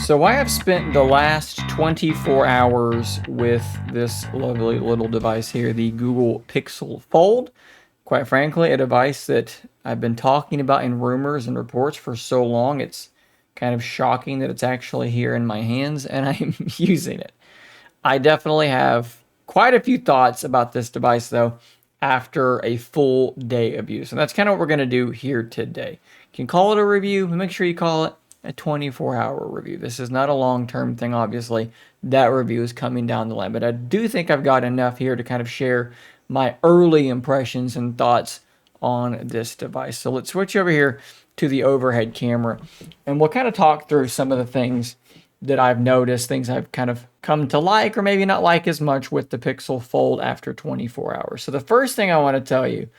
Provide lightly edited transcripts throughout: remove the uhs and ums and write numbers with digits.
So I have spent the last 24 hours with this lovely little device here, the Google Pixel Fold. Quite frankly, a device that I've been talking about in rumors and reports for so long, it's kind of shocking that it's actually here in my hands and I'm using it. I definitely have quite a few thoughts about this device though after a full day of use. And that's kind of what we're going to do here today. You can call it a review, but make sure you call it a 24-hour review. This is not a long-term thing, obviously. That review is coming down the line, but I do think I've got enough here to kind of share my early impressions and thoughts on this device. So let's switch over here to the overhead camera, and we'll kind of talk through some of the things that I've noticed, things I've kind of come to like or maybe not like as much with the Pixel Fold after 24 hours. So the first thing I want to tell you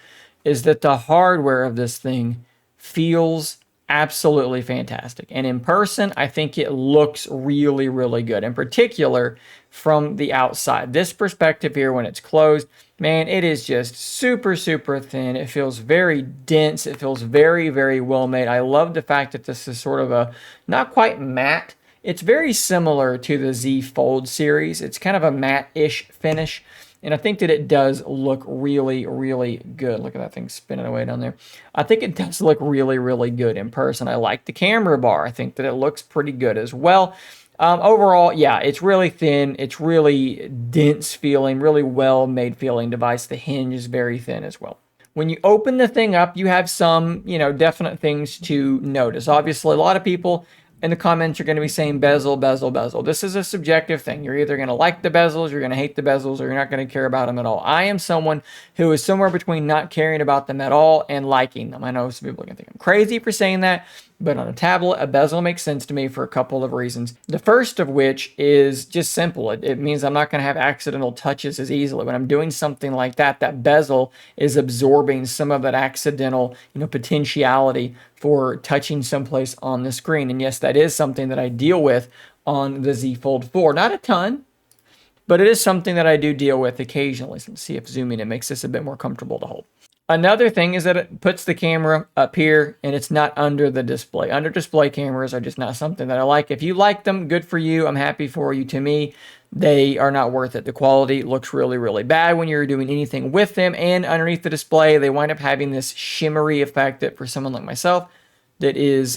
is that the hardware of this thing feels absolutely fantastic. And in person, I think it looks really, really good. In particular, from the outside. This perspective here, when it's closed, man, it is just super, super thin. It feels very dense. It feels very, very well made. I love the fact that this is sort of a, not quite matte. It's very similar to the Z Fold series. It's kind of a matte-ish finish. And I think that it does look really, really good. Look at that thing spinning away down there. I think it does look really, really good in person. I like the camera bar. I think that it looks pretty good as well. Overall, yeah, it's really thin. It's really dense feeling, really well-made feeling device. The hinge is very thin as well. When you open the thing up, you have some, definite things to notice. Obviously, a lot of people in the comments are going to be saying bezel, bezel, bezel. This is a subjective thing. You're either going to like the bezels, you're going to hate the bezels, or you're not going to care about them at all. I am someone who is somewhere between not caring about them at all and liking them. I know some people are going to think I'm crazy for saying that, but on a tablet, a bezel makes sense to me for a couple of reasons. The first of which is just simple. It means I'm not going to have accidental touches as easily. When I'm doing something like that, that bezel is absorbing some of that accidental, potentiality for touching someplace on the screen. And yes, that is something that I deal with on the Z Fold 4. Not a ton, but it is something that I do deal with occasionally. Let's see if zooming in makes this a bit more comfortable to hold. Another thing is that it puts the camera up here and it's not under the display. Under display cameras are just not something that I like. If you like them, good for you. I'm happy for you. To me, they are not worth it. The quality looks really, really bad when you're doing anything with them. And underneath the display, they wind up having this shimmery effect that for someone like myself, that is,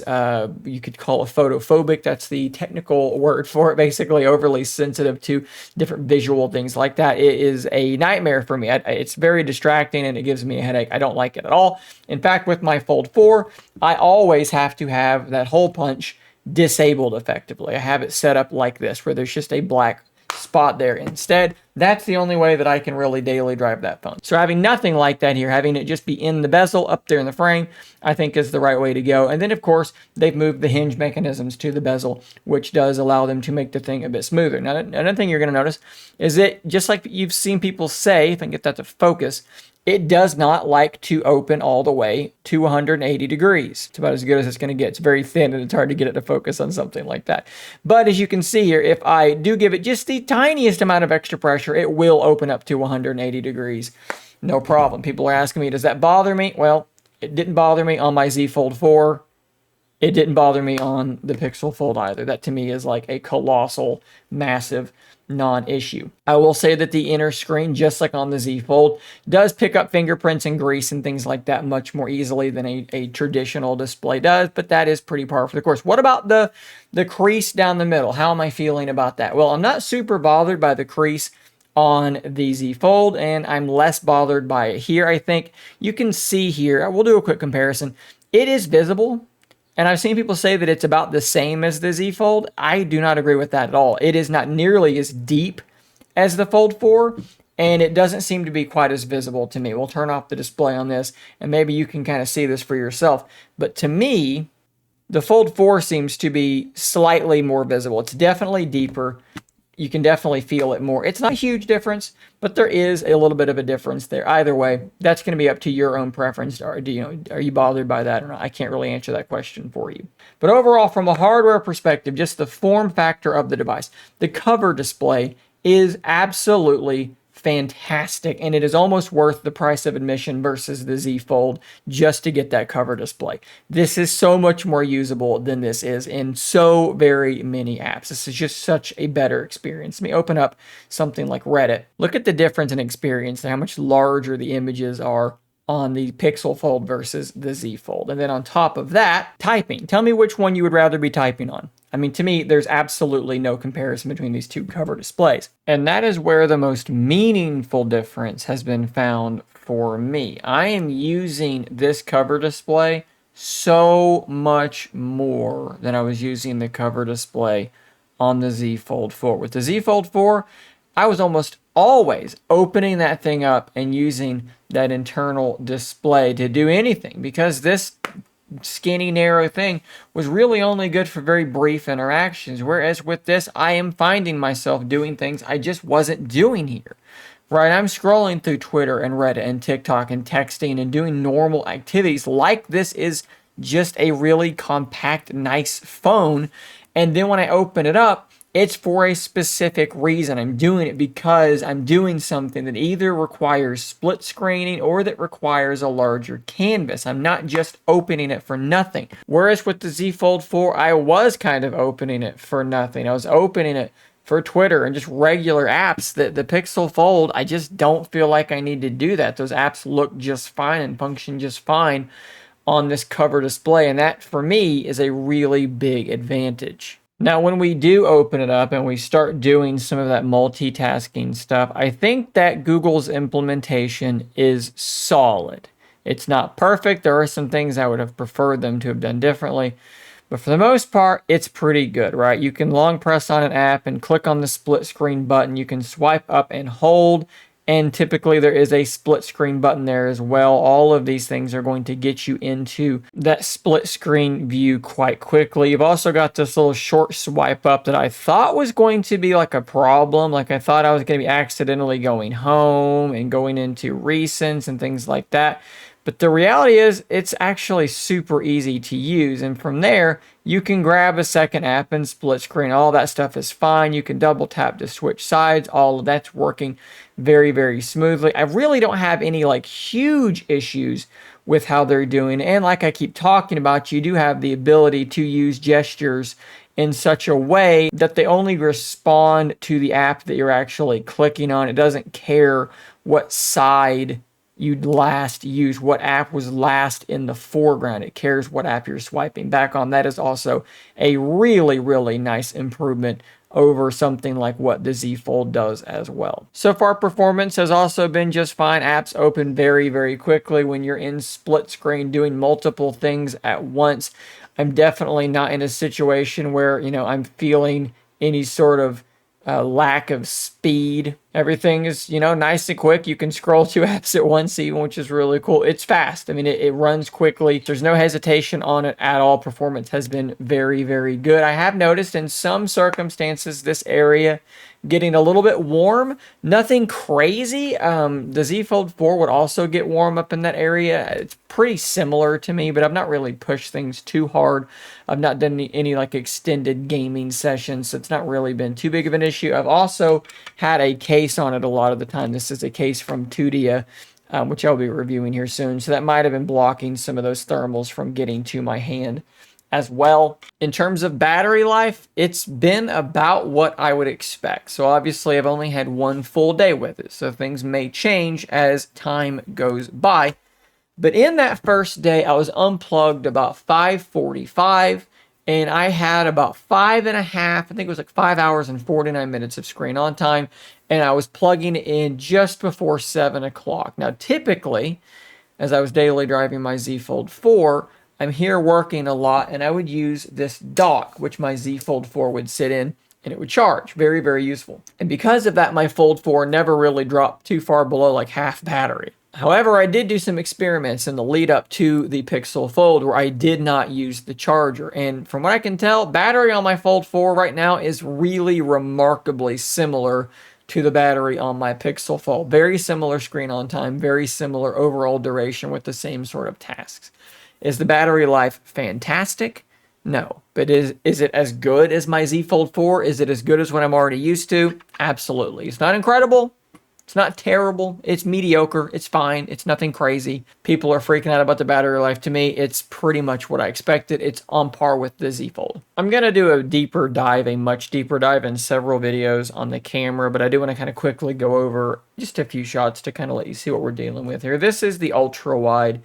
you could call it photophobic. That's the technical word for it. Basically, overly sensitive to different visual things like that. It is a nightmare for me. It's very distracting and it gives me a headache. I don't like it at all. In fact, with my Fold 4, I always have to have that hole punch disabled effectively. I have it set up like this, where there's just a black spot there instead. That's the only way that I can really daily drive that phone. So having nothing like that here, having it just be in the bezel up there in the frame, I think is the right way to go. And then of course, they've moved the hinge mechanisms to the bezel, which does allow them to make the thing a bit smoother. Now, another thing you're going to notice is that just like you've seen people say, if I can get that to focus, it does not like to open all the way to 180 degrees. It's about as good as it's going to get. It's very thin and it's hard to get it to focus on something like that. But as you can see here, if I do give it just the tiniest amount of extra pressure, it will open up to 180 degrees. No problem. People are asking me, does that bother me? Well, it didn't bother me on my Z Fold 4. It didn't bother me on the Pixel Fold either. That to me is like a colossal, massive non-issue. I will say that the inner screen, just like on the Z Fold, does pick up fingerprints and grease and things like that much more easily than a traditional display does, but that is pretty par for the course. What about the crease down the middle? How am I feeling about that? Well, I'm not super bothered by the crease on the Z Fold, and I'm less bothered by it here. I think you can see here, we'll do a quick comparison. It is visible. And I've seen people say that it's about the same as the Z Fold. I do not agree with that at all. It is not nearly as deep as the Fold 4, and it doesn't seem to be quite as visible to me. We'll turn off the display on this, and maybe you can kind of see this for yourself. But to me, the Fold 4 seems to be slightly more visible. It's definitely deeper. You can definitely feel it more. It's not a huge difference, but there is a little bit of a difference there. Either way, that's going to be up to your own preference. Are you bothered by that or not? I can't really answer that question for you. But overall, from a hardware perspective, just the form factor of the device, the cover display is absolutely fantastic, and it is almost worth the price of admission versus the Z Fold just to get that cover display. This is so much more usable than this is in so very many apps. This is just such a better experience. Let me open up something like Reddit. Look at the difference in experience and how much larger the images are on the Pixel Fold versus the Z Fold. And then on top of that, typing. Tell me which one you would rather be typing on. I mean, to me, there's absolutely no comparison between these two cover displays. And that is where the most meaningful difference has been found for me. I am using this cover display so much more than I was using the cover display on the Z Fold 4. With the Z Fold 4, I was almost always opening that thing up and using that internal display to do anything, because this skinny, narrow thing was really only good for very brief interactions. Whereas with this, I am finding myself doing things I just wasn't doing here. Right? I'm scrolling through Twitter and Reddit and TikTok and texting and doing normal activities like this is just a really compact, nice phone. And then when I open it up, it's for a specific reason. I'm doing it because I'm doing something that either requires split screening or that requires a larger canvas. I'm not just opening it for nothing. Whereas with the Z Fold 4, I was kind of opening it for nothing. I was opening it for Twitter and just regular apps. The Pixel Fold, I just don't feel like I need to do that. Those apps look just fine and function just fine on this cover display. And that, for me, is a really big advantage. Now, when we do open it up and we start doing some of that multitasking stuff, I think that Google's implementation is solid. It's not perfect. There are some things I would have preferred them to have done differently. But for the most part, it's pretty good, right? You can long press on an app and click on the split screen button. You can swipe up and hold. And typically there is a split screen button there as well. All of these things are going to get you into that split screen view quite quickly. You've also got this little short swipe up that I thought was going to be like a problem. Like I thought I was going to be accidentally going home and going into recents and things like that. But the reality is it's actually super easy to use. And from there, you can grab a second app and split screen. All that stuff is fine. You can double tap to switch sides. All of that's working very, very smoothly. I really don't have any like huge issues with how they're doing. And like I keep talking about, you do have the ability to use gestures in such a way that they only respond to the app that you're actually clicking on. It doesn't care what side you'd last use, what app was last in the foreground. It cares what app you're swiping back on. That is also a really, really nice improvement over something like what the Z Fold does as well. So far, performance has also been just fine. Apps open very, very quickly when you're in split screen doing multiple things at once. I'm definitely not in a situation where, I'm feeling any sort of lack of speed. Everything is, nice and quick. You can scroll 2 apps at once even, which is really cool. It's fast. I mean, it runs quickly. There's no hesitation on it at all. Performance has been very, very good. I have noticed in some circumstances this area getting a little bit warm. Nothing crazy. The Z Fold 4 would also get warm up in that area. It's pretty similar to me, but I've not really pushed things too hard. I've not done any like extended gaming sessions, so it's not really been too big of an issue. I've also had a case on it a lot of the time. This is a case from Tudia, which I'll be reviewing here soon. So that might have been blocking some of those thermals from getting to my hand as well. In terms of battery life, it's been about what I would expect. So obviously I've only had one full day with it, so things may change as time goes by. But in that first day, I was unplugged about 5:45, and I had about 5.5, I think it was like 5 hours and 49 minutes of screen on time, and I was plugging it in just before 7 o'clock. Now, typically, as I was daily driving my Z Fold 4, I'm here working a lot, and I would use this dock, which my Z Fold 4 would sit in, and it would charge. Very, very useful. And because of that, my Fold 4 never really dropped too far below like half battery. However, I did do some experiments in the lead up to the Pixel Fold where I did not use the charger. And from what I can tell, battery on my Fold 4 right now is really remarkably similar to the battery on my Pixel Fold. Very similar screen on time, very similar overall duration with the same sort of tasks. Is the battery life fantastic? No. But is it as good as my Z Fold 4? Is it as good as what I'm already used to? Absolutely. It's not incredible. It's not terrible. It's mediocre. It's fine. It's nothing crazy. People are freaking out about the battery life. To me, it's pretty much what I expected. It's on par with the Z Fold. I'm going to do a much deeper dive in several videos on the camera, but I do want to kind of quickly go over just a few shots to kind of let you see what we're dealing with here. This is the ultra wide.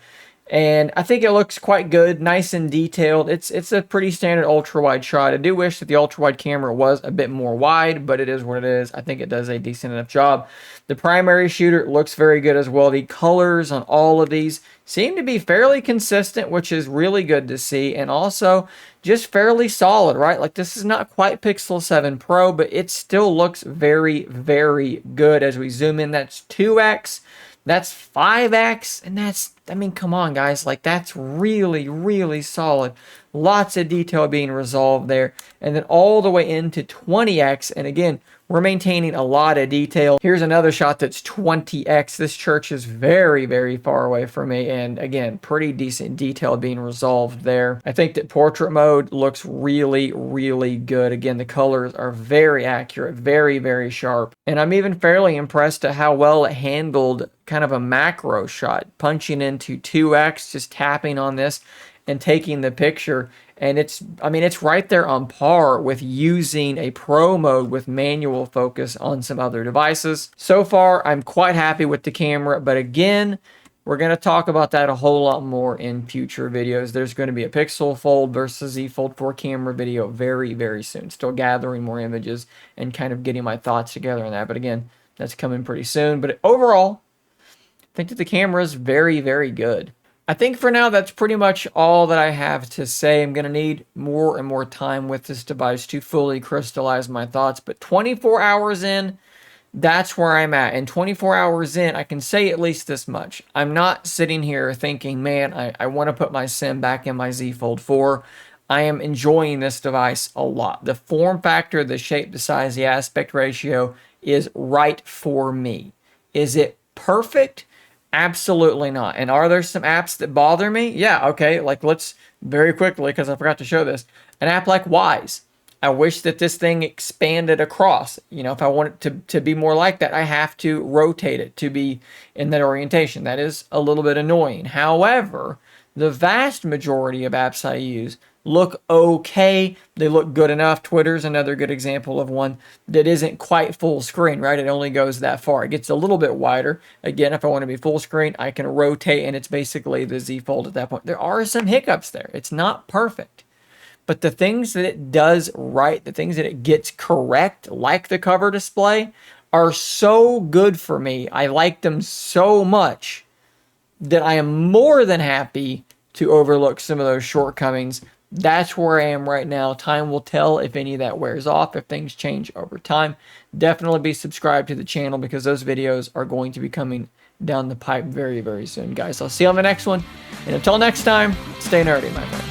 And I think it looks quite good, nice and detailed. It's a pretty standard ultra-wide shot. I do wish that the ultra-wide camera was a bit more wide, but it is what it is. I think it does a decent enough job. The primary shooter looks very good as well. The colors on all of these seem to be fairly consistent, which is really good to see. And also just fairly solid, right? Like, this is not quite Pixel 7 Pro, but it still looks very, very good. As we zoom in, that's 2x. That's 5x, and that's, I mean, come on, guys. Like, that's really, really solid. Lots of detail being resolved there. And then all the way into 20x, and again, we're maintaining a lot of detail. Here's another shot that's 20x. This church is very, very far away from me, and again, pretty decent detail being resolved there. I think that portrait mode looks really, really good. Again, the colors are very accurate, very, very sharp. And I'm even fairly impressed at how well it handled kind of a macro shot, punching into 2x, just tapping on this and taking the picture. And it's right there on par with using a pro mode with manual focus on some other devices. So far, I'm quite happy with the camera, but again, we're going to talk about that a whole lot more in future videos. There's going to be a Pixel Fold versus Z Fold 4 camera video very, very soon. Still gathering more images and kind of getting my thoughts together on that. But again, that's coming pretty soon. But overall, I think that the camera is very, very good. I think for now, that's pretty much all that I have to say. I'm going to need more and more time with this device to fully crystallize my thoughts. But 24 hours in, that's where I'm at. And 24 hours in, I can say at least this much. I'm not sitting here thinking, man, I want to put my SIM back in my Z Fold 4. I am enjoying this device a lot. The form factor, the shape, the size, the aspect ratio is right for me. Is it perfect? Absolutely not. And are there some apps that bother me? Yeah, okay. Like, let's very quickly, because I forgot to show this, an app like Wise. I wish that this thing expanded across. You know, if I want it to be more like that, I have to rotate it to be in that orientation. That is a little bit annoying. However, the vast majority of apps I use look okay. They look good enough. Twitter's another good example of one that isn't quite full screen, right? It only goes that far. It gets a little bit wider. Again, if I want to be full screen, I can rotate, and it's basically the Z Fold at that point. There are some hiccups there. It's not perfect. But the things that it does right, the things that it gets correct, like the cover display, are so good for me. I like them so much that I am more than happy to overlook some of those shortcomings. That's where I am right now. Time will tell if any of that wears off, if things change over time. Definitely be subscribed to the channel, because those videos are going to be coming down the pipe very, very soon, guys. I'll see you on the next one. And until next time, stay nerdy, my friends.